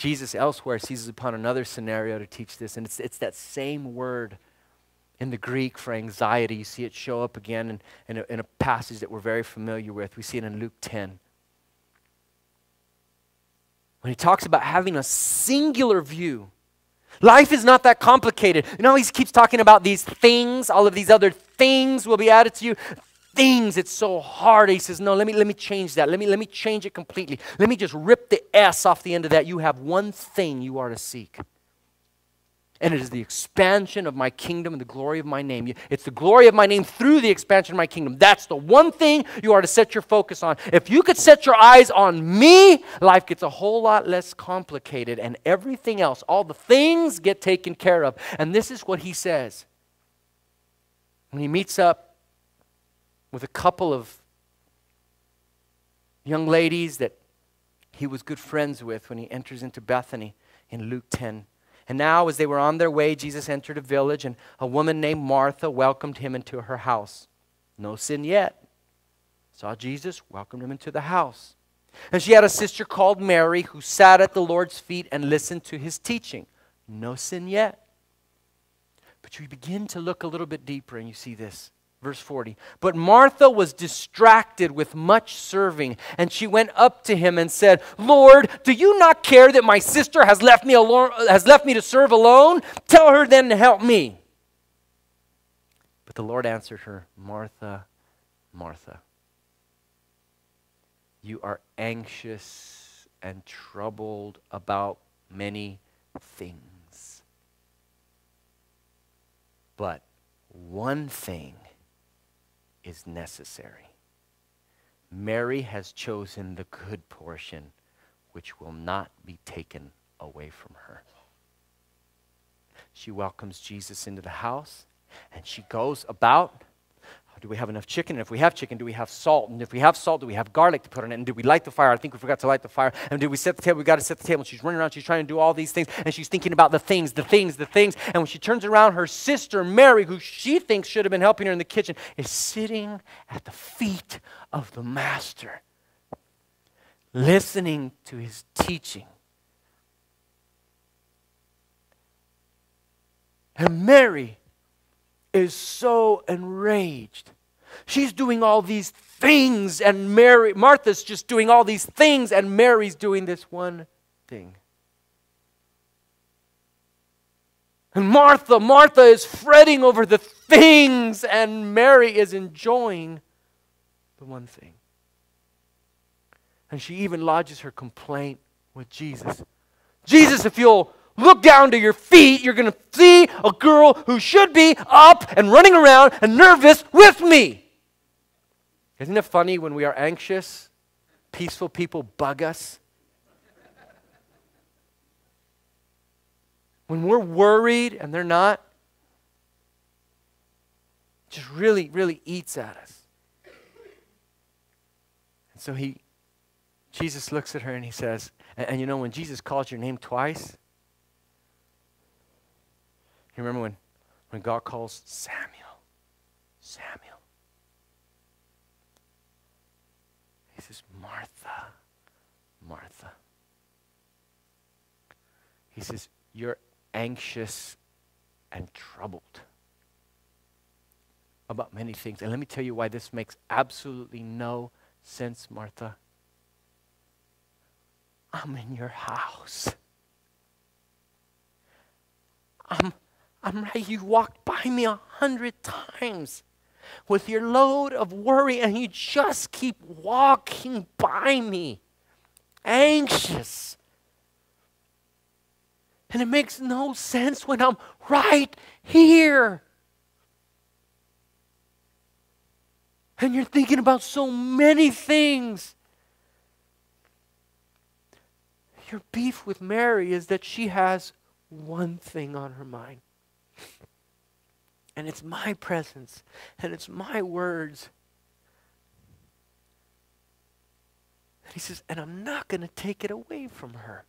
Jesus elsewhere seizes upon another scenario to teach this, and it's that same word in the Greek for anxiety. You see it show up again in a passage that we're very familiar with. We see it in Luke 10. When he talks about having a singular view. Life is not that complicated. You know, he keeps talking about these things, all of these other things will be added to you. Things, it's so hard. He says, no, let me change that. Let me change it completely. Let me just rip the S off the end of that. You have one thing you are to seek. And it is the expansion of my kingdom and the glory of my name. It's the glory of my name through the expansion of my kingdom. That's the one thing you are to set your focus on. If you could set your eyes on me, life gets a whole lot less complicated. And everything else, all the things get taken care of. And this is what he says. When he meets up with a couple of young ladies that he was good friends with when he enters into Bethany in Luke 10. And now, as they were on their way, Jesus entered a village, and a woman named Martha welcomed him into her house. No sin yet. Saw Jesus, welcomed him into the house. And she had a sister called Mary who sat at the Lord's feet and listened to his teaching. No sin yet. But you begin to look a little bit deeper, and you see this. Verse 40, but Martha was distracted with much serving, and she went up to him and said, Lord, do you not care that my sister has left me to serve alone? Tell her then to help me. But the Lord answered her, Martha, Martha, you are anxious and troubled about many things. But one thing is necessary. Mary has chosen the good portion, which will not be taken away from her. She welcomes Jesus into the house, and she goes about. Do we have enough chicken? And if we have chicken, do we have salt? And if we have salt, do we have garlic to put on it? And did we light the fire? I think we forgot to light the fire. And did we set the table? We got to set the table. And she's running around. She's trying to do all these things. And she's thinking about the things. And when she turns around, her sister, Mary, who she thinks should have been helping her in the kitchen, is sitting at the feet of the Master, listening to his teaching. And Mary is so enraged. She's doing all these things, and Martha's just doing all these things, and Mary's doing this one thing. And Martha is fretting over the things, and Mary is enjoying the one thing. And she even lodges her complaint with Jesus. Jesus, if you'll look down to your feet, you're going to see a girl who should be up and running around and nervous with me. Isn't it funny when we are anxious, peaceful people bug us? When we're worried and they're not, it just really, really eats at us. And so Jesus looks at her and he says, and you know when Jesus calls your name twice, you remember when God calls Samuel, Samuel. He says, Martha, Martha. He says, you're anxious and troubled about many things. And let me tell you why this makes absolutely no sense, Martha. I'm in your house. I'm right. You walked by me 100 times with your load of worry, and you just keep walking by me, anxious. And it makes no sense when I'm right here. And you're thinking about so many things. Your beef with Mary is that she has one thing on her mind. And it's my presence, and it's my words. And he says, and I'm not going to take it away from her.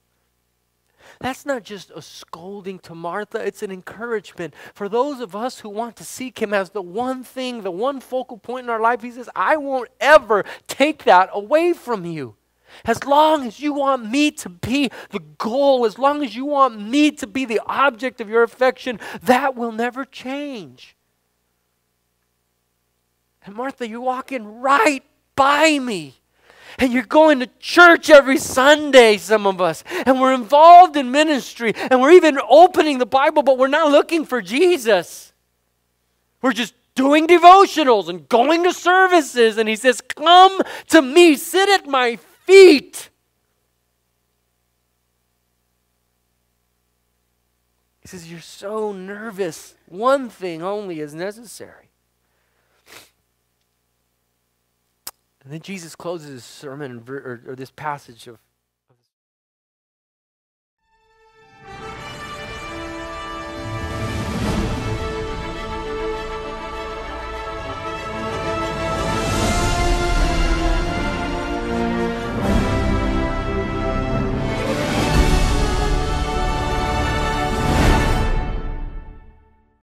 That's not just a scolding to Martha, it's an encouragement. For those of us who want to seek him as the one thing, the one focal point in our life, he says, I won't ever take that away from you. As long as you want me to be the goal, as long as you want me to be the object of your affection, that will never change. And Martha, you're walking right by me. And you're going to church every Sunday, some of us. And we're involved in ministry. And we're even opening the Bible, but we're not looking for Jesus. We're just doing devotionals and going to services. And he says, come to me, sit at my feet. He says, you're so nervous. One thing only is necessary. And then Jesus closes his sermon, or this passage of